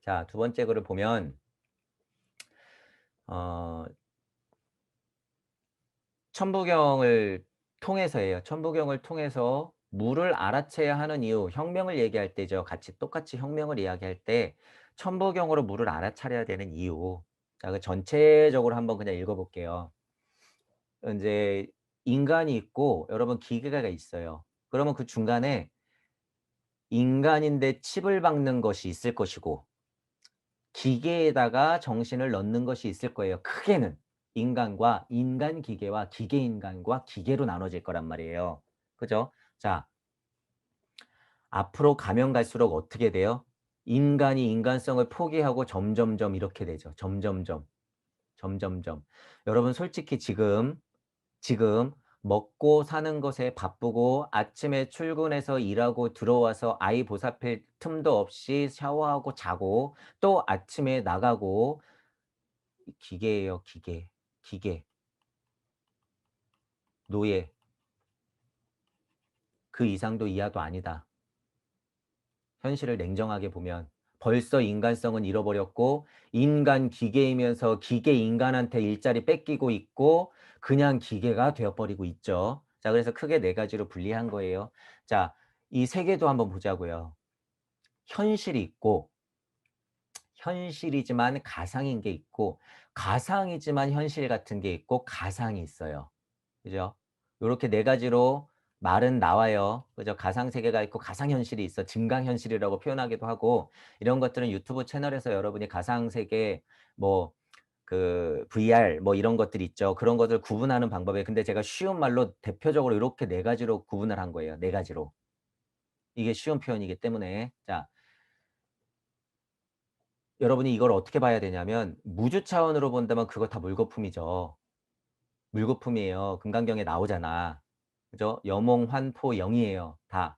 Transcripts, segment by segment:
자, 두 번째 글을 보면 어 천부경을 통해서예요. 천부경을 통해서 무를 알아채야 하는 이유, 혁명을 얘기할 때죠. 같이 똑같이 혁명을 이야기할 때 천부경으로 무를 알아차려야 되는 이유. 자, 그 전체적으로 한번 그냥 읽어 볼게요. 인제 인간이 있고 여러분 기계가 있어요. 그러면 그 중간에 인간인데 칩을 박는 것이 있을 것이고 기계에다가 정신을 넣는 것이 있을 거예요. 크게는 인간과 인간 기계와 기계 인간과 기계로 나눠질 거란 말이에요. 그죠? 자, 앞으로 가면 갈수록 어떻게 돼요? 인간이 인간성을 포기하고 점점점 이렇게 되죠. 점점점. 점점점. 여러분 솔직히 지금 먹고 사는 것에 바쁘고 아침에 출근해서 일하고 들어와서 아이 보살필 틈도 없이 샤워하고 자고 또 아침에 나가고 기계예요, 기계. 기계. 노예. 그 이상도 이하도 아니다. 현실을 냉정하게 보면 벌써 인간성은 잃어버렸고 인간 기계이면서 기계 인간한테 일자리 뺏기고 있고 그냥 기계가 되어 버리고 있죠. 자, 그래서 크게 네 가지로 분리한 거예요. 자, 이 세 개도 한번 보자고요. 현실이 있고 현실이지만 가상인 게 있고 가상이지만 현실 같은 게 있고 가상이 있어요. 그죠? 요렇게 네 가지로 말은 나와요. 그죠? 가상 세계가 있고 가상 현실이 있어. 증강 현실이라고 표현하기도 하고 이런 것들은 유튜브 채널에서 여러분이 가상 세계 뭐 그 VR 뭐 이런 것들이 있죠. 그런 것들 구분하는 방법이에요. 근데 제가 쉬운 말로 대표적으로 요렇게 네 가지로 구분을 한 거예요. 네 가지로. 이게 쉬운 표현이기 때문에. 자, 여러분이 이걸 어떻게 봐야 되냐면 무주 차원으로 본다면 그거 다 물거품이죠. 물거품이에요. 금강경에 나오잖아. 그죠? 여몽, 환포, 영이에요. 다.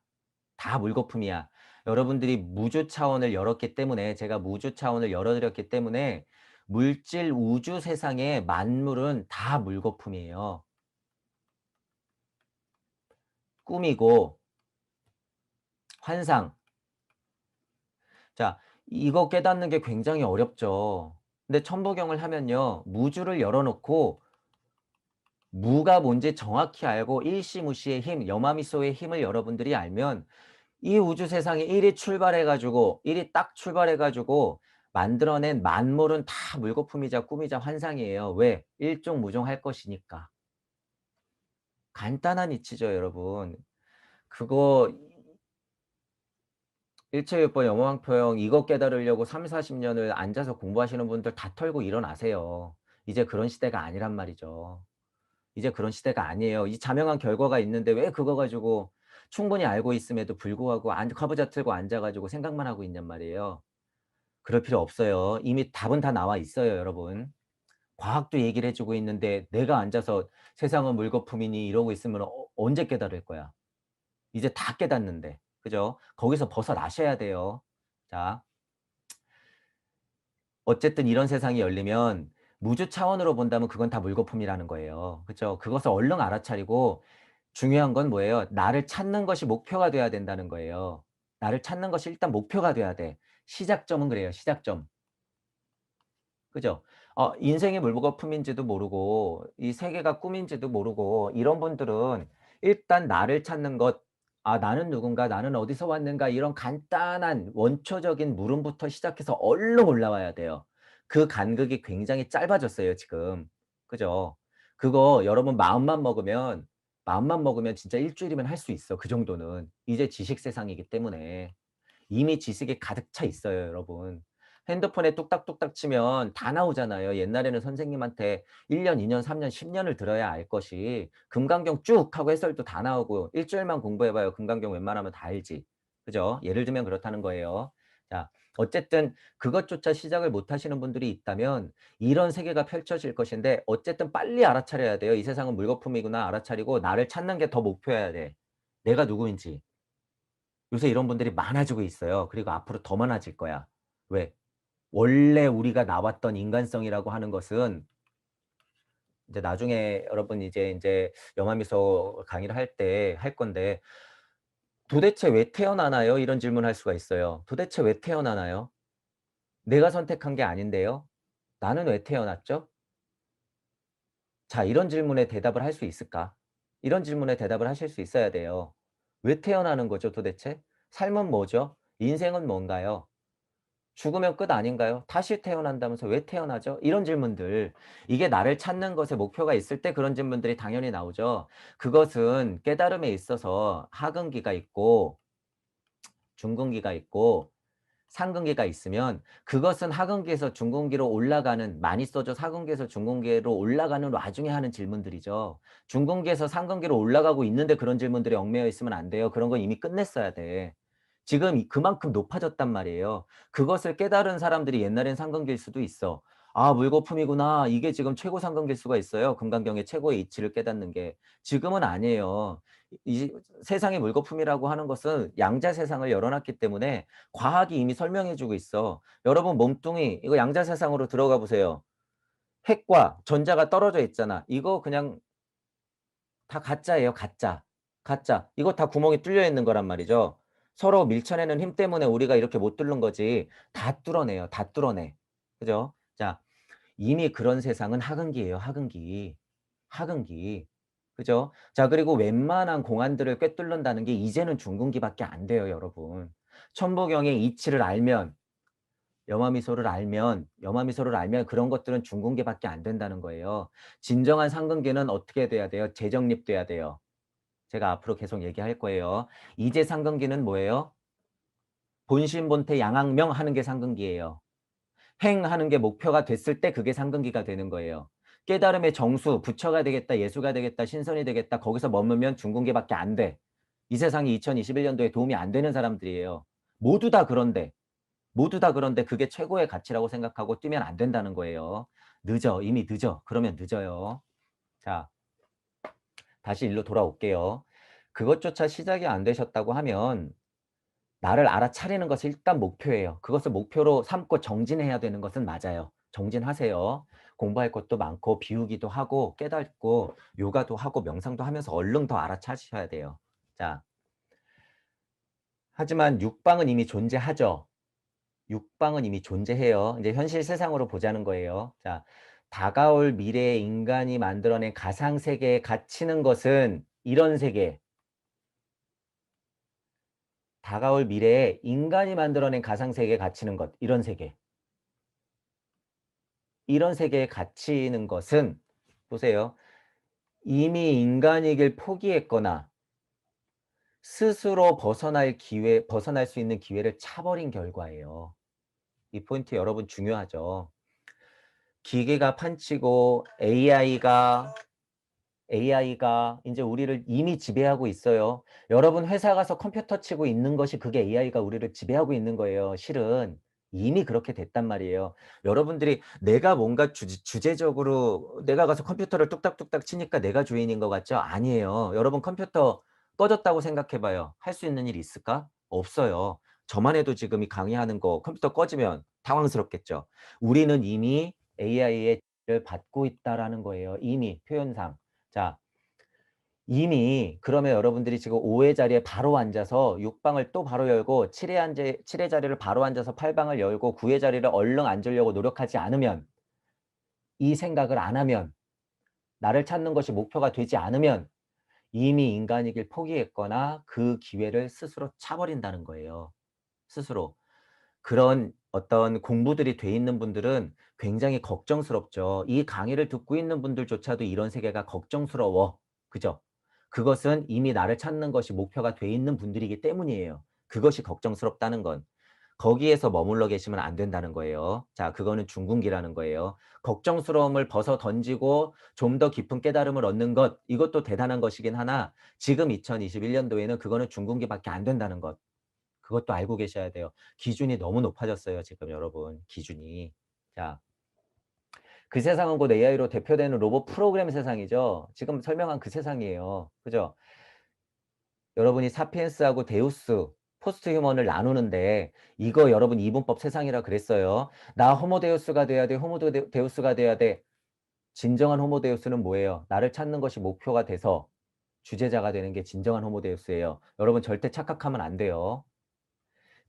다 물거품이야. 여러분들이 무주 차원을 열었기 때문에 제가 무주 차원을 열어드렸기 때문에 물질 우주 세상의 만물은 다 물거품이에요. 꿈이고 환상. 자, 이거 깨닫는 게 굉장히 어렵죠. 근데 천부경을 하면요. 무주를 열어놓고 무가 뭔지 정확히 알고 일시무시의 힘, 여마미소의 힘을 여러분들이 알면 이 우주 세상에 일이 출발해 가지고 일이 딱 출발해 가지고 만들어낸 만물은 다 물거품이자 꿈이자 환상이에요. 왜? 일종무종할 것이니까. 간단한 이치죠, 여러분. 그거 일체율법 영어항표형 이거 깨달으려고 30-40 년을 앉아서 공부하시는 분들 다 털고 일어나세요. 이제 그런 시대가 아니란 말이죠. 이제 그런 시대가 아니에요. 이 자명한 결과가 있는데 왜 그거 가지고 충분히 알고 있음에도 불구하고 커브자 틀고 앉아 가지고 생각만 하고 있냔 말이에요. 그럴 필요 없어요. 이미 답은 다 나와 있어요, 여러분. 과학도 얘기를 해 주고 있는데 내가 앉아서 "세상은 물거품이니." 이러고 있으면 언제 깨달을 거야. 이제 다 깨닫는데. 그죠? 거기서 벗어나셔야 돼요. 자, 어쨌든 이런 세상이 열리면 무주 차원으로 본다면 그건 다 물거품이라는 거예요. 그죠? 그것을 얼른 알아차리고 중요한 건 뭐예요? 나를 찾는 것이 목표가 돼야 된다는 거예요. 나를 찾는 것이 일단 목표가 돼야 돼. 시작점은 그래요, 시작점. 그죠? 인생이 물거품인지도 모르고 이 세계가 꿈인지도 모르고 이런 분들은 일단 나를 찾는 것, '아 나는 누군가? 나는 어디서 왔는가?' 이런 간단한 원초적인 물음부터 시작해서 얼른 올라와야 돼요. 그 간극이 굉장히 짧아졌어요 지금. 그죠? 그거 여러분 마음만 먹으면 진짜 일 주일이면 할 수 있어 그 정도는. 이제 지식 세상이기 때문에. 이미 지식이 가득 차 있어요, 여러분. 핸드폰에 뚝딱뚝딱 치면 다 나오잖아요. 옛날에는 선생님한테 1 년, 2 년, 3 년, 10 년을 들어야 알 것이 금강경 쭉 하고 해설도 다 나오고 일 주일만 공부해 봐요. 금강경 웬만하면 다 알지. 그죠? 예를 들면 그렇다는 거예요. 자, 어쨌든 그것조차 시작을 못 하시는 분들이 있다면 이런 세계가 펼쳐질 것인데 어쨌든 빨리 알아차려야 돼요. '이 세상은 물거품이구나.' 알아차리고 나를 찾는 게 더 목표여야 돼. 내가 누구인지. 요새 이런 분들이 많아지고 있어요. 그리고 앞으로 더 많아질 거야. 왜? 원래 우리가 나왔던 인간성이라고 하는 것은 이제 나중에 여러분 이제 영화미소 강의를 할 때 할 건데 "도대체 왜 태어나나요?" 이런 질문을 할 수가 있어요. 도대체 왜 태어나나요? 내가 선택한 게 아닌데요. 나는 왜 태어났죠? 자, 이런 질문에 대답을 할 수 있을까? 이런 질문에 대답을 하실 수 있어야 돼요. 왜 태어나는 거죠, 도대체? 삶은 뭐죠? 인생은 뭔가요? 죽으면 끝 아닌가요? 다시 태어난다면서 왜 태어나죠? 이런 질문들. 이게 나를 찾는 것에 목표가 있을 때 그런 질문들이 당연히 나오죠. 그것은 깨달음에 있어서 하근기가 있고 중근기가 있고 상근기가 있으면 그것은 하근기에서 중근기로 올라가는, 많이 써줘 하근기에서 중근기로 올라가는 와중에 하는 질문들이죠. 중근기에서 상근기로 올라가고 있는데 그런 질문들이 얽매여 있으면 안 돼요. 그런 건 이미 끝냈어야 돼. 지금 그만큼 높아졌단 말이에요. 그것을 깨달은 사람들이 옛날엔 상근기일 수도 있어. 아, 물거품이구나. 이게 지금 최고 상근기일 수가 있어요. 금강경의 최고의 이치를 깨닫는 게. 지금은 아니에요. 이 세상이 물거품이라고 하는 것은 양자 세상을 열어놨기 때문에 과학이 이미 설명해 주고 있어. 여러분 몸뚱이 이거 양자 세상으로 들어가 보세요. 핵과 전자가 떨어져 있잖아. 이거 그냥 다 가짜예요, 가짜. 가짜. 이거 다 구멍이 뚫려 있는 거란 말이죠. 서로 밀쳐내는 힘 때문에 우리가 이렇게 못 뚫는 거지. 다 뚫어내요. 다 뚫어내. 그죠? 자, 이미 그런 세상은 하근기예요, 하근기. 하근기. 그죠? 자, 그리고 웬만한 공안들을 꿰뚫는다는 게 이제는 중근기밖에 안 돼요, 여러분. 천부경의 이치를 알면, 염화미소를 알면 그런 것들은 중근기밖에 안 된다는 거예요. 진정한 상근기는 어떻게 돼야 돼요? 재정립돼야 돼요. 제가 앞으로 계속 얘기할 거예요. 이제 상근기는 뭐예요? 본심본태 양악명 하는 게 상근기예요. 행하는 게 목표가 됐을 때 그게 상근기가 되는 거예요. 깨달음의 정수, 부처가 되겠다, 예수가 되겠다, 신선이 되겠다, 거기서 머물면 중근기밖에 안 돼. 이 세상이 2021년도에 도움이 안 되는 사람들이에요. 모두 다 그런데, 모두 다 그런데 그게 최고의 가치라고 생각하고 뛰면 안 된다는 거예요. 늦어, 이미 늦어. 그러면 늦어요. 자, 다시 일로 돌아올게요. 그것조차 시작이 안 되셨다고 하면 나를 알아차리는 것이 일단 목표예요. 그것을 목표로 삼고 정진해야 되는 것은 맞아요. 정진하세요. 공부할 것도 많고 비우기도 하고 깨닫고 요가도 하고 명상도 하면서 얼른 더 알아차리셔야 돼요. 자, 하지만 육방은 이미 존재하죠. 육방은 이미 존재해요. 이제 현실 세상으로 보자는 거예요. 자, 다가올 미래의 인간이 만들어낸 가상세계에 갇히는 것은 이런 세계, 다가올 미래에 인간이 만들어낸 가상세계에 갇히는 것, 이런 세계. 이런 세계에 갇히는 것은 보세요. 이미 인간이길 포기했거나 스스로 벗어날 수 있는 기회를 차버린 결과예요. 이 포인트 여러분 중요하죠. 기계가 판치고 AI가 이제 우리를 이미 지배하고 있어요. 여러분 회사 가서 컴퓨터 치고 있는 것이 그게 AI가 우리를 지배하고 있는 거예요. 실은 이미 그렇게 됐단 말이에요. 여러분들이 내가 뭔가 주제적으로 내가 가서 컴퓨터를 뚝딱뚝딱 치니까 내가 주인인 것 같죠? 아니에요. 여러분 컴퓨터 꺼졌다고 생각해 봐요. 할 수 있는 일 있을까? 없어요. 저만 해도 지금 이 강의하는 거 컴퓨터 꺼지면 당황스럽겠죠. 우리는 이미 AI의 를 받고 있다라는 거예요. 이미 표현상. 자, 이미 그러면 여러분들이 지금 5의 자리에 바로 앉아서 6방을 또 바로 열고 7의 자리를 바로 앉아서 8방을 열고 9의 자리를 얼른 앉으려고 노력하지 않으면, 이 생각을 안 하면, 나를 찾는 것이 목표가 되지 않으면 이미 인간이길 포기했거나 그 기회를 스스로 차버린다는 거예요. 스스로. 그런 어떤 공부들이 돼 있는 분들은 굉장히 걱정스럽죠. 이 강의를 듣고 있는 분들조차도 이런 세계가 걱정스러워. 그죠? 그것은 이미 나를 찾는 것이 목표가 돼 있는 분들이기 때문이에요. 그것이 걱정스럽다는 건. 거기에서 머물러 계시면 안 된다는 거예요. 자, 그거는 중궁기라는 거예요. 걱정스러움을 벗어 던지고 좀 더 깊은 깨달음을 얻는 것, 이것도 대단한 것이긴 하나 지금 2021년도에는 그거는 중궁기밖에 안 된다는 것. 그것도 알고 계셔야 돼요. 기준이 너무 높아졌어요, 지금 여러분. 기준이. 자, 그 세상은 곧 AI로 대표되는 로봇 프로그램 세상이죠. 지금 설명한 그 세상이에요. 그죠? 여러분이 사피엔스하고 데우스, 포스트 휴먼을 나누는데 이거 여러분 이분법 세상이라 그랬어요. 나 호모데우스가 돼야 돼. 호모데우스가 돼야 돼. 진정한 호모데우스는 뭐예요? 나를 찾는 것이 목표가 돼서 주제자가 되는 게 진정한 호모데우스예요. 여러분 절대 착각하면 안 돼요.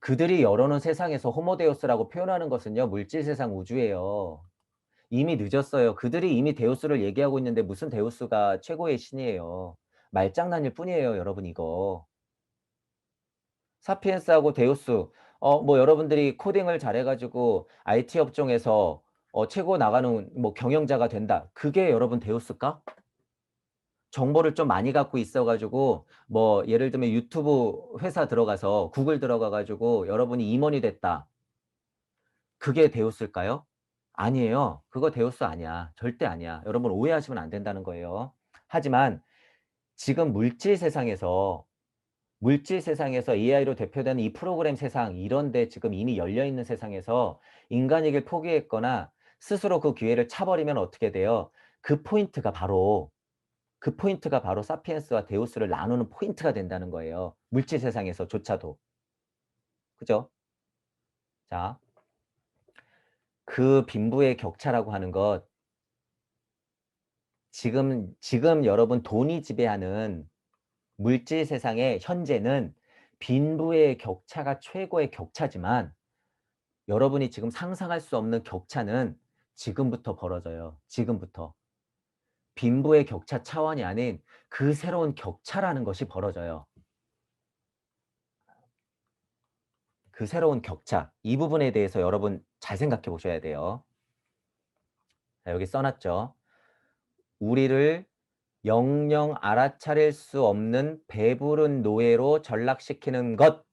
그들이 열어놓은 세상에서 호모데우스라고 표현하는 것은요, 물질 세상 우주예요. 이미 늦었어요. 그들이 이미 데우스를 얘기하고 있는데 무슨 데우스가 최고의 신이에요. 말장난일 뿐이에요, 여러분 이거. 사피엔스하고 데우스. 뭐 여러분들이 코딩을 잘해 가지고 IT 업종에서 최고 나가는 뭐 경영자가 된다. 그게 여러분 데우스일까? 정보를 좀 많이 갖고 있어 가지고 뭐 예를 들면 유튜브 회사 들어가서 구글 들어가 가지고 여러분이 임원이 됐다. 그게 데우스일까요? 아니에요. 그거 데우스 아니야. 절대 아니야. 여러분 오해하시면 안 된다는 거예요. 하지만 지금 물질 세상에서 AI로 대표되는 이 프로그램 세상 이런 데 지금 이미 열려 있는 세상에서 인간이길 포기했거나 스스로 그 기회를 차 버리면 어떻게 돼요? 그 포인트가 바로 사피엔스와 데우스를 나누는 포인트가 된다는 거예요. 물질 세상에서조차도. 그죠? 자, 그 빈부의 격차라고 하는 것 지금 여러분 돈이 지배하는 물질 세상의 현재는 빈부의 격차가 최고의 격차지만 여러분이 지금 상상할 수 없는 격차는 지금부터 벌어져요. 지금부터. 빈부의 격차 차원이 아닌 그 새로운 격차라는 것이 벌어져요. 그 새로운 격차. 이 부분에 대해서 여러분 잘 생각해 보셔야 돼요. 자, 여기 써놨죠. 우리를 영영 알아차릴 수 없는 배부른 노예로 전락시키는 것.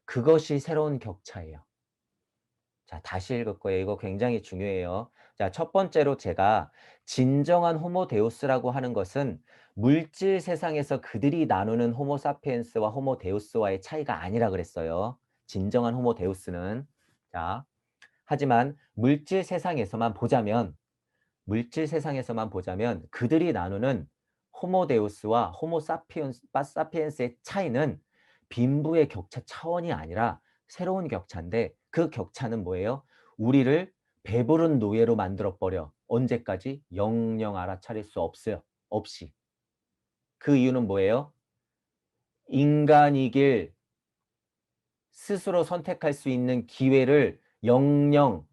그것이 새로운 격차예요. 자, 다시 읽을 거예요. 이거 굉장히 중요해요. 자, 첫 번째로 제가 진정한 호모 데우스라고 하는 것은 물질 세상에서 그들이 나누는 호모 사피엔스와 호모 데우스와의 차이가 아니라 그랬어요. 진정한 호모 데우스는. 자, 하지만 물질 세상에서만 보자면 그들이 나누는 호모 데우스와 호모 사피엔스의 차이는 빈부의 격차 차원이 아니라 새로운 격차인데 그 격차는 뭐예요? 우리를 배부른 노예로 만들어 버려. 언제까지? 영영 알아차릴 수 없어요. 없이. 그 이유는 뭐예요? 인간이길 스스로 선택할 수 있는 기회를 영영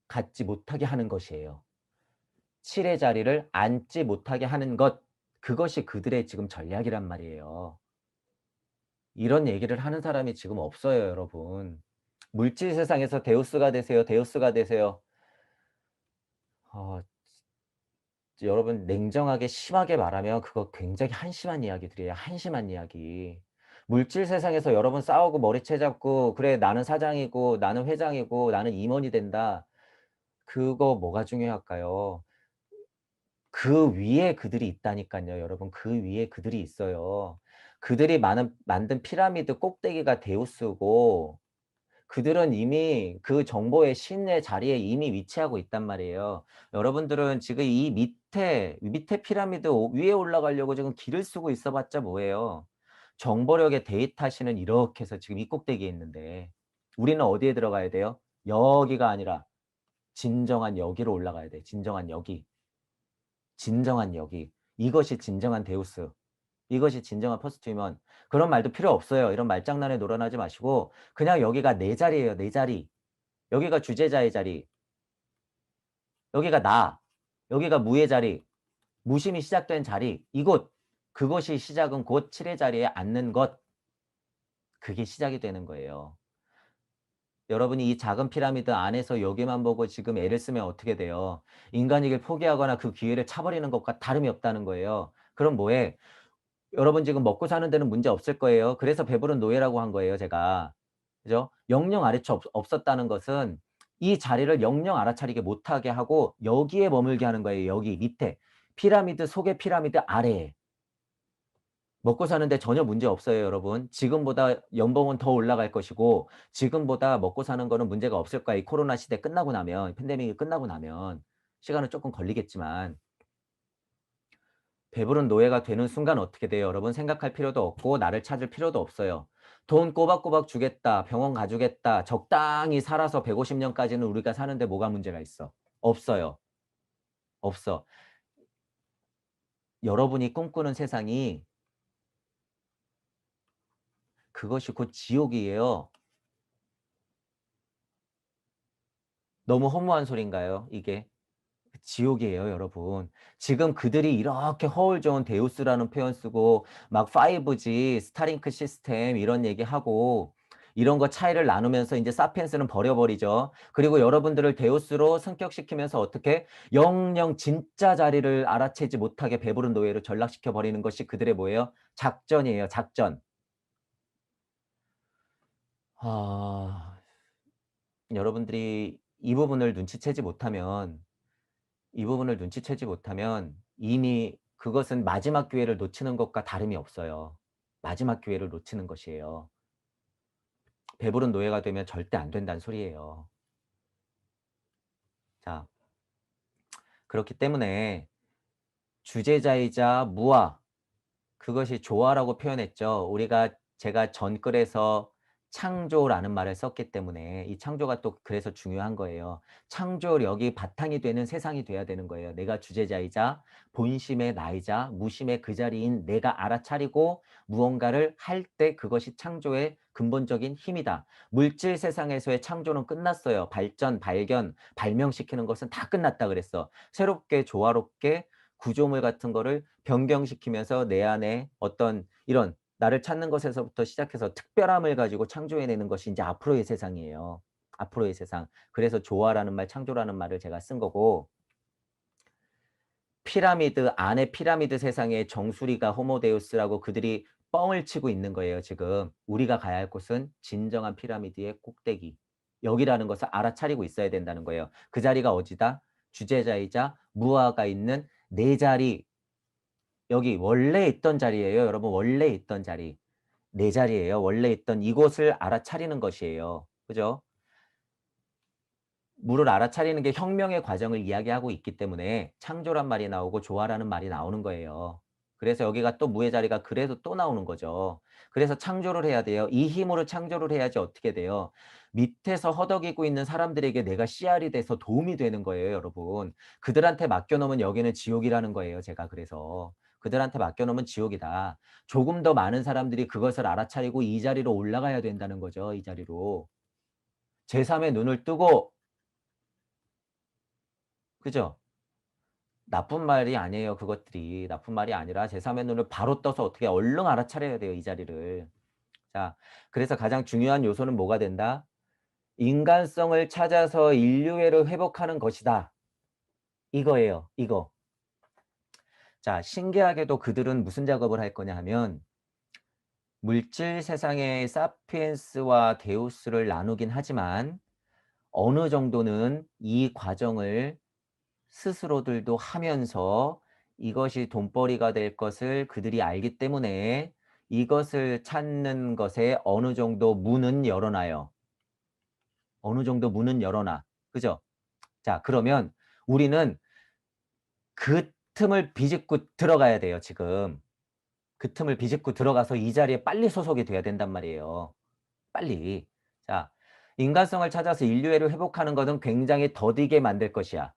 갖지 못하게 하는 것이에요. 7의 자리를 앉지 못하게 하는 것. 그것이 그들의 지금 전략이란 말이에요. 이런 얘기를 하는 사람이 지금 없어요, 여러분. 물질 세상에서 데우스가 되세요. 데우스가 되세요. 어, 여러분 냉정하게 심하게 말하면 그거 굉장히 한심한 이야기들이에요. 한심한 이야기. 물질 세상에서 여러분 싸우고 머리채 잡고 그래 나는 사장이고 나는 회장이고 나는 임원이 된다. 그거 뭐가 중요할까요? 그 위에 그들이 있다니깐요, 여러분. 그 위에 그들이 있어요. 그들이 만든 피라미드 꼭대기가 데우스고 그들은 이미 그 정보의 신의 자리에 이미 위치하고 있단 말이에요. 여러분들은 지금 이 밑에 피라미드 위에 올라가려고 지금 길을 쓰고 있어 봤자 뭐예요. 정보력의 데이터시는 이렇게 해서 지금 이 꼭대기에 있는데 우리는 어디에 들어가야 돼요? 여기가 아니라 진정한 여기로 올라가야 돼. 진정한 여기. 진정한 여기. 이것이 진정한 데우스. 이것이 진정한 퍼스트 휴먼. 그런 말도 필요 없어요. 이런 말장난에 놀아나지 마시고 그냥 여기가 내 자리예요. 내 자리. 여기가 주제자의 자리. 여기가 나. 여기가 무의 자리. 무심이 시작된 자리. 이곳. 그것이 시작은 곧 7의 자리에 앉는 것. 그게 시작이 되는 거예요. 여러분이 이 작은 피라미드 안에서 여기만 보고 지금 애를 쓰면 어떻게 돼요? 인간이길 포기하거나 그 기회를 차버리는 것과 다름이 없다는 거예요. 그럼 뭐해? 여러분 지금 먹고 사는 데는 문제 없을 거예요. 그래서 배부른 노예라고 한 거예요, 제가. 그죠? 영영 아래처 없었다는 것은 이 자리를 영영 알아차리게 못하게 하고 여기에 머물게 하는 거예요. 여기 밑에. 피라미드 속의 피라미드 아래에. 먹고 사는데 전혀 문제 없어요, 여러분. 지금보다 연봉은 더 올라갈 것이고 지금보다 먹고 사는 거는 문제가 없을 거야. 이 코로나 시대 끝나고 나면, 팬데믹이 끝나고 나면 시간은 조금 걸리겠지만 배부른 노예가 되는 순간 어떻게 돼요? 여러분 생각할 필요도 없고 나를 찾을 필요도 없어요. 돈 꼬박꼬박 주겠다. 병원 가주겠다. 적당히 살아서 150년까지는 우리가 사는데 뭐가 문제가 있어? 없어요. 없어. 여러분이 꿈꾸는 세상이 그것이 곧 지옥이에요. 너무 허무한 소린가요 이게? 지옥이에요 여러분. 지금 그들이 이렇게 허울 좋은 데우스라는 표현 쓰고 막 5G, 스타링크 시스템 이런 얘기하고 이런 거 차이를 나누면서 이제 사피엔스는 버려버리죠. 그리고 여러분들을 데우스로 승격시키면서 어떻게 영영 진짜 자리를 알아채지 못하게 배부른 노예로 전락시켜 버리는 것이 그들의 뭐예요? 작전이에요, 작전. 아, 여러분들이 이 부분을 눈치채지 못하면 이미 그것은 마지막 기회를 놓치는 것과 다름이 없어요. 마지막 기회를 놓치는 것이에요. 배부른 노예가 되면 절대 안 된다는 소리예요. 자, 그렇기 때문에 주제자이자 무아, 그것이 조화라고 표현했죠. 제가 전글에서 창조라는 말을 썼기 때문에 이 창조가 또 그래서 중요한 거예요. 창조력이 바탕이 되는 세상이 돼야 되는 거예요. 내가 주제자이자 본심의 나이자 무심의 그 자리인 내가 알아차리고 무언가를 할 때 그것이 창조의 근본적인 힘이다. 물질 세상에서의 창조는 끝났어요. 발전, 발견, 발명시키는 것은 다 끝났다 그랬어. 새롭게 조화롭게 구조물 같은 거를 변경시키면서 내 안에 어떤 이런 나를 찾는 것에서부터 시작해서 특별함을 가지고 창조해내는 것이 이제 앞으로의 세상이에요. 앞으로의 세상. 그래서 조화라는 말, 창조라는 말을 제가 쓴 거고 피라미드 안에 피라미드 세상의 정수리가 호모데우스라고 그들이 뻥을 치고 있는 거예요, 지금. 우리가 가야 할 곳은 진정한 피라미드의 꼭대기. 여기라는 것을 알아차리고 있어야 된다는 거예요. 그 자리가 어디다? 주제자이자 무아가 있는 내 자리, 여기 원래 있던 자리예요. 여러분 원래 있던 자리. 내 자리예요. 원래 있던 이곳을 알아차리는 것이에요. 그죠? 물을 알아차리는 게 혁명의 과정을 이야기하고 있기 때문에 창조란 말이 나오고 조화라는 말이 나오는 거예요. 그래서 여기가 또 무의 자리가 그래도 또 나오는 거죠. 그래서 창조를 해야 돼요. 이 힘으로 창조를 해야지 어떻게 돼요? 밑에서 허덕이고 있는 사람들에게 내가 씨알이 돼서 도움이 되는 거예요, 여러분. 그들한테 맡겨놓으면 여기는 지옥이라는 거예요, 제가 그래서. 그들한테 맡겨놓으면 지옥이다. 조금 더 많은 사람들이 그것을 알아차리고 이 자리로 올라가야 된다는 거죠, 이 자리로. 제3의 눈을 뜨고, 그죠? 나쁜 말이 아니에요. 그것들이. 나쁜 말이 아니라 제3의 눈을 바로 떠서 어떻게 얼른 알아차려야 돼요. 이 자리를. 자, 그래서 가장 중요한 요소는 뭐가 된다? 인간성을 찾아서 인류애를 회복하는 것이다. 이거예요. 이거. 자, 신기하게도 그들은 무슨 작업을 할 거냐 하면 물질 세상의 사피엔스와 데우스를 나누긴 하지만 어느 정도는 이 과정을 스스로들도 하면서 이것이 돈벌이가 될 것을 그들이 알기 때문에 이것을 찾는 것에 어느 정도 문은 열어놔요. 어느 정도 문은 열어놔. 그죠? 자, 그러면 우리는 그 틈을 비집고 들어가야 돼요, 지금. 그 틈을 비집고 들어가서 이 자리에 빨리 소속이 돼야 된단 말이에요. 빨리. 자, 인간성을 찾아서 인류애를 회복하는 것은 굉장히 더디게 만들 것이야.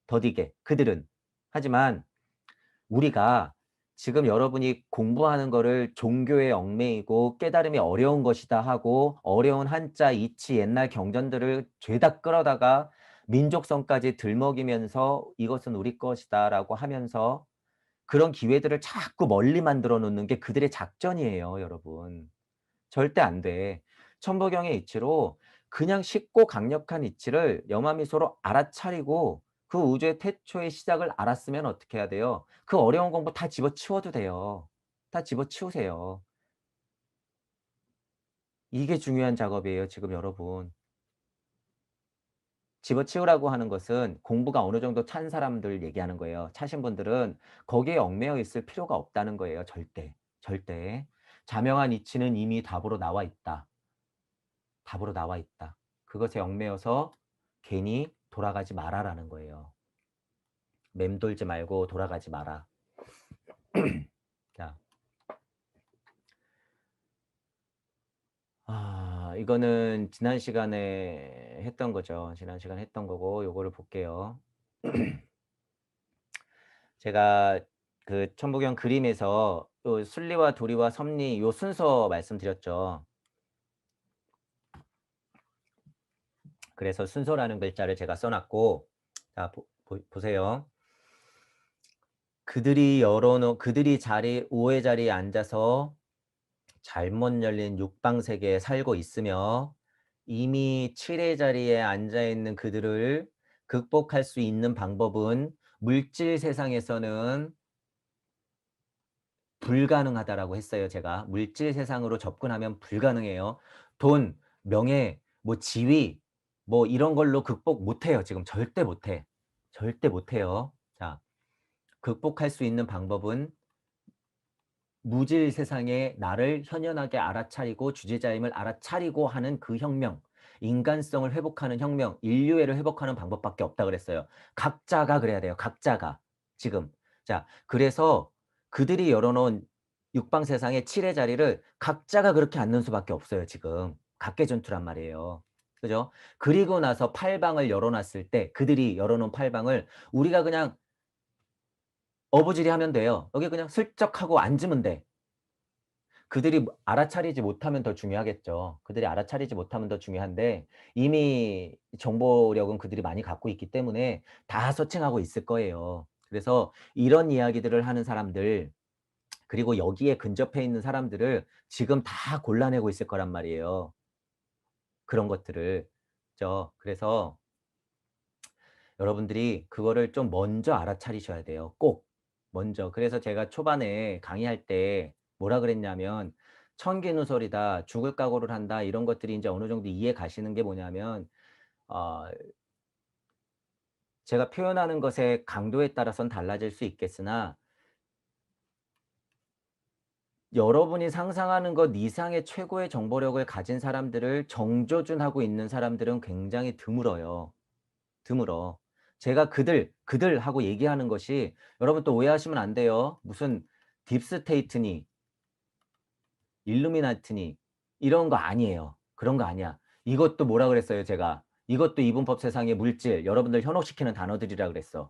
더디게. 그들은. 하지만 우리가 지금 여러분이 공부하는 거를 종교의 얽매이고 깨달음이 어려운 것이다 하고 어려운 한자, 이치, 옛날 경전들을 죄다 끌어다가 민족성까지 들먹이면서 이것은 우리 것이다 라고 하면서 그런 기회들을 자꾸 멀리 만들어 놓는 게 그들의 작전이에요, 여러분. 절대 안 돼. 천부경의 이치로 그냥 쉽고 강력한 이치를 염화미소로 알아차리고 그 우주의 태초의 시작을 알았으면 어떻게 해야 돼요? 그 어려운 공부 다 집어치워도 돼요. 다 집어치우세요. 이게 중요한 작업이에요, 지금 여러분. 집어치우라고 하는 것은 공부가 어느 정도 찬 사람들 얘기하는 거예요. 차신 분들은 거기에 얽매여 있을 필요가 없다는 거예요, 절대. 절대. 자명한 이치는 이미 답으로 나와 있다. 답으로 나와 있다. 그것에 얽매여서 괜히 돌아가지 마라라는 거예요. 맴돌지 말고 돌아가지 마라. 자, 이거는 지난 시간에 했던 거죠. 지난 시간에 했던 거고 요거를 볼게요. 제가 그 천부경 그림에서 요 순리와 도리와 섭리 요 순서 말씀드렸죠. 그래서 순서라는 글자를 제가 써 놨고 자 보세요. 그들이 자리 5의 자리에 앉아서 잘못 열린 육방세계에 살고 있으며 이미 7의 자리에 앉아 있는 그들을 극복할 수 있는 방법은 물질 세상에서는 불가능하다라고 했어요, 제가. 물질 세상으로 접근하면 불가능해요. 돈, 명예, 뭐 지위, 뭐 이런 걸로 극복 못 해요. 지금 절대 못 해. 절대 못 해요. 자, 극복할 수 있는 방법은 무질 세상에 나를 현연하게 알아차리고 주제자임을 알아차리고 하는 그 혁명, 인간성을 회복하는 혁명, 인류애를 회복하는 방법밖에 없다 그랬어요. 각자가 그래야 돼요. 각자가. 지금. 자, 그래서 그들이 열어놓은 육방 세상의 7의 자리를 각자가 그렇게 앉는 수밖에 없어요. 지금. 각계전투란 말이에요. 그죠? 그리고 나서 8방을 열어놨을 때 그들이 열어놓은 8방을 우리가 그냥 어부지리 하면 돼요. 여기 그냥 슬쩍 하고 앉으면 돼. 그들이 알아차리지 못하면 더 중요하겠죠. 그들이 알아차리지 못하면 더 중요한데 이미 정보력은 그들이 많이 갖고 있기 때문에 다 서칭하고 있을 거예요. 그래서 이런 이야기들을 하는 사람들 그리고 여기에 근접해 있는 사람들을 지금 다 골라내고 있을 거란 말이에요. 그런 것들을. 그죠? 그래서 여러분들이 그거를 좀 먼저 알아차리셔야 돼요. 꼭. 먼저. 그래서 제가 초반에 강의할 때 뭐라 그랬냐면 천기누설이다. 죽을 각오를 한다. 이런 것들이 이제 어느 정도 이해 가시는 게 뭐냐면 어 제가 표현하는 것의 강도에 따라서는 달라질 수 있겠으나 여러분이 상상하는 것 이상의 최고의 정보력을 가진 사람들을 정조준하고 있는 사람들은 굉장히 드물어요. 드물어. 제가 그들 하고 얘기하는 것이 여러분 또 오해하시면 안 돼요. 무슨 딥스테이트니 일루미나티니 이런 거 아니에요. 그런 거 아니야. 이것도 뭐라 그랬어요, 제가. 이것도 이분법 세상의 물질, 여러분들 현혹시키는 단어들이라 그랬어.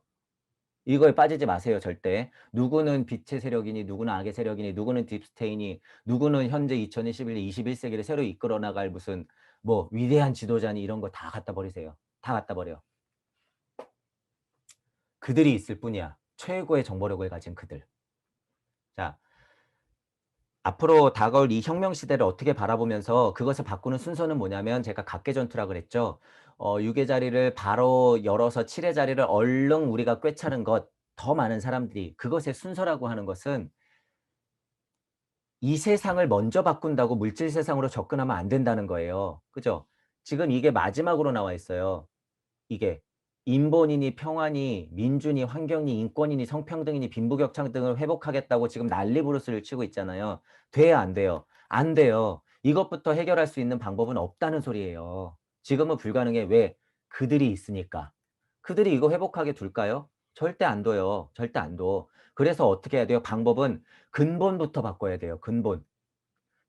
이거에 빠지지 마세요, 절대. 누구는 빛의 세력이니, 누구는 악의 세력이니, 누구는 딥스테이니, 누구는 현재 2021년 21세기를 새로 이끌어 나갈 무슨 뭐 위대한 지도자니 이런 거 다 갖다 버리세요. 다 갖다 버려. 그들이 있을 뿐이야. 최고의 정보력을 가진 그들. 자, 앞으로 다가올 이 혁명 시대를 어떻게 바라보면서 그것을 바꾸는 순서는 뭐냐면 제가 각계전투라 그랬죠. 6의 자리를 바로 열어서 7의 자리를 얼른 우리가 꿰차는 것, 더 많은 사람들이 그것의 순서라고 하는 것은 이 세상을 먼저 바꾼다고 물질 세상으로 접근하면 안 된다는 거예요. 그죠? 지금 이게 마지막으로 나와 있어요. 이게 인본이니 평화니 민주니 환경니 인권이니 성평등이니 빈부격차 등을 회복하겠다고 지금 난리부르스를 치고 있잖아요. 돼요, 안 돼요? 안 돼요. 이것부터 해결할 수 있는 방법은 없다는 소리예요. 지금은 불가능해. 왜? 그들이 있으니까. 그들이 이거 회복하게 둘까요? 절대 안 둬요. 절대 안 둬. 그래서 어떻게 해야 돼요? 방법은 근본부터 바꿔야 돼요. 근본.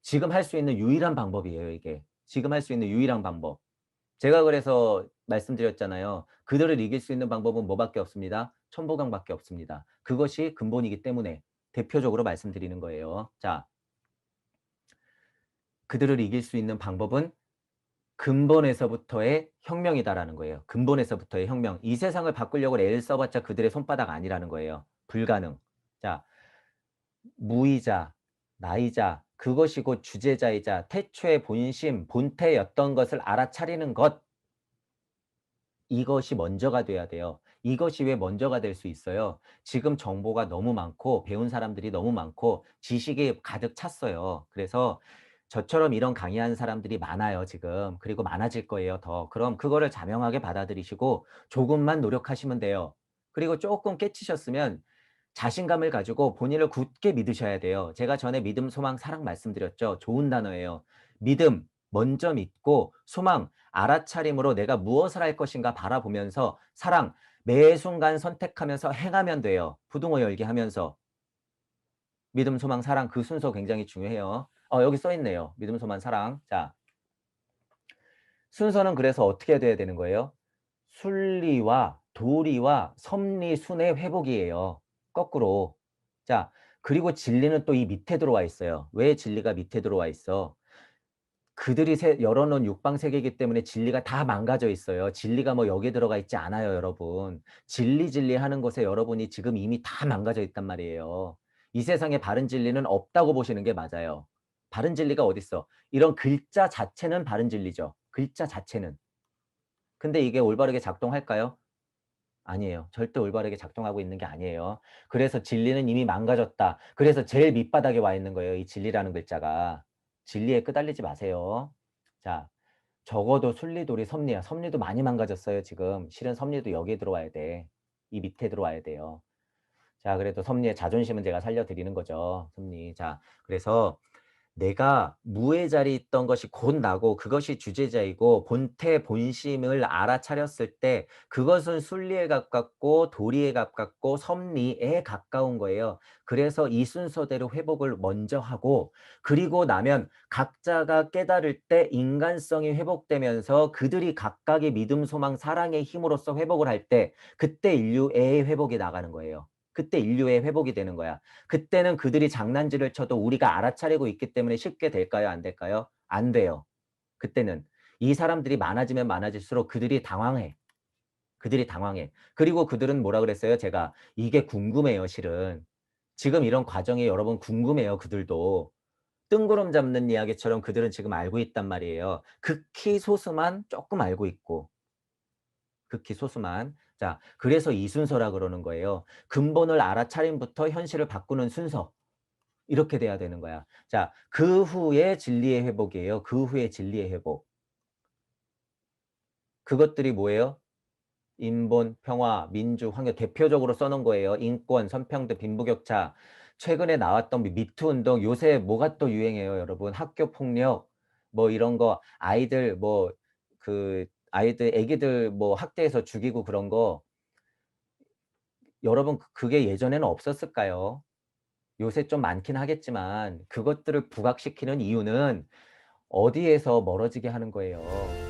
지금 할 수 있는 유일한 방법이에요, 이게. 지금 할 수 있는 유일한 방법. 제가 그래서 말씀드렸잖아요. 그들을 이길 수 있는 방법은 뭐밖에 없습니다. 천보강밖에 없습니다. 그것이 근본이기 때문에 대표적으로 말씀드리는 거예요. 자, 그들을 이길 수 있는 방법은 근본에서부터의 혁명이다라는 거예요. 근본에서부터의 혁명. 이 세상을 바꾸려고 애를 써봤자 그들의 손바닥 아니라는 거예요. 불가능. 자, 무의자, 나이자, 그것이 곧 주제자이자 태초의 본심, 본태였던 것을 알아차리는 것. 이것이 먼저가 돼야 돼요. 이것이 왜 먼저가 될 수 있어요? 지금 정보가 너무 많고 배운 사람들이 너무 많고 지식이 가득 찼어요. 그래서 저처럼 이런 강의하는 사람들이 많아요, 지금. 그리고 많아질 거예요, 더. 그럼 그거를 자명하게 받아들이시고 조금만 노력하시면 돼요. 그리고 조금 깨치셨으면 자신감을 가지고 본인을 굳게 믿으셔야 돼요. 제가 전에 믿음, 소망, 사랑 말씀드렸죠. 좋은 단어예요. 믿음, 먼저 믿고 소망, 알아차림으로 내가 무엇을 할 것인가 바라보면서 사랑, 매 순간 선택하면서 행하면 돼요. 부등호 열기 하면서. 믿음, 소망, 사랑 그 순서 굉장히 중요해요. 여기 써 있네요. 믿음, 소망, 사랑. 자, 순서는 그래서 어떻게 돼야 되는 거예요? 순리와 도리와 섭리, 순의 회복이에요. 거꾸로. 자, 그리고 진리는 또 이 밑에 들어와 있어요. 왜 진리가 밑에 들어와 있어? 그들이 열어 놓은 육방세계이기 때문에 진리가 다 망가져 있어요. 진리가 뭐 여기에 들어가 있지 않아요, 여러분. 진리하는 것에 여러분이 지금 이미 다 망가져 있단 말이에요. 이 세상에 바른 진리는 없다고 보시는 게 맞아요. 바른 진리가 어딨어. 이런 글자 자체는 바른 진리죠. 글자 자체는. 근데 이게 올바르게 작동할까요? 아니에요. 절대 올바르게 작동하고 있는 게 아니에요. 그래서 진리는 이미 망가졌다. 그래서 제일 밑바닥에 와 있는 거예요, 이 진리라는 글자가. 진리에 끄달리지 마세요. 자, 적어도 순리도리 섭리야. 섭리도 많이 망가졌어요, 지금. 실은 섭리도 여기에 들어와야 돼. 이 밑에 들어와야 돼요. 자, 그래도 섭리의 자존심은 제가 살려드리는 거죠, 섭리. 자, 그래서 내가 무의 자리에 있던 것이 곧 나고 그것이 주제자이고 본태 본심을 알아차렸을 때 그것은 순리에 가깝고 도리에 가깝고 섭리에 가까운 거예요. 그래서 이 순서대로 회복을 먼저 하고 그리고 나면 각자가 깨달을 때 인간성이 회복되면서 그들이 각각의 믿음, 소망, 사랑의 힘으로써 회복을 할 때 그때 인류의 회복이 나가는 거예요. 그때 인류의 회복이 되는 거야. 그때는 그들이 장난질을 쳐도 우리가 알아차리고 있기 때문에 쉽게 될까요? 안 될까요? 안 돼요. 그때는. 이 사람들이 많아지면 많아질수록 그들이 당황해. 그들이 당황해. 그리고 그들은 뭐라 그랬어요? 제가 이게 궁금해요, 실은. 지금 이런 과정이 여러분 궁금해요, 그들도. 뜬구름 잡는 이야기처럼 그들은 지금 알고 있단 말이에요. 극히 소수만 조금 알고 있고. 극히 소수만. 자, 그래서 이 순서라 그러는 거예요. 근본을 알아차림부터 현실을 바꾸는 순서. 이렇게 돼야 되는 거야. 자, 그 후에 진리의 회복이에요. 그 후에 진리의 회복. 그것들이 뭐예요? 인본, 평화, 민주, 환경 대표적으로 써놓은 거예요. 인권, 선평등, 빈부격차. 최근에 나왔던 미투 운동 요새 뭐가 또 유행해요, 여러분? 학교 폭력 뭐 이런 거 아이들 뭐 아이들 애기들 뭐 학대해서 죽이고 그런 거 여러분 그게 예전에는 없었을까요? 요새 좀 많긴 하겠지만 그것들을 부각시키는 이유는 어디에서 멀어지게 하는 거예요.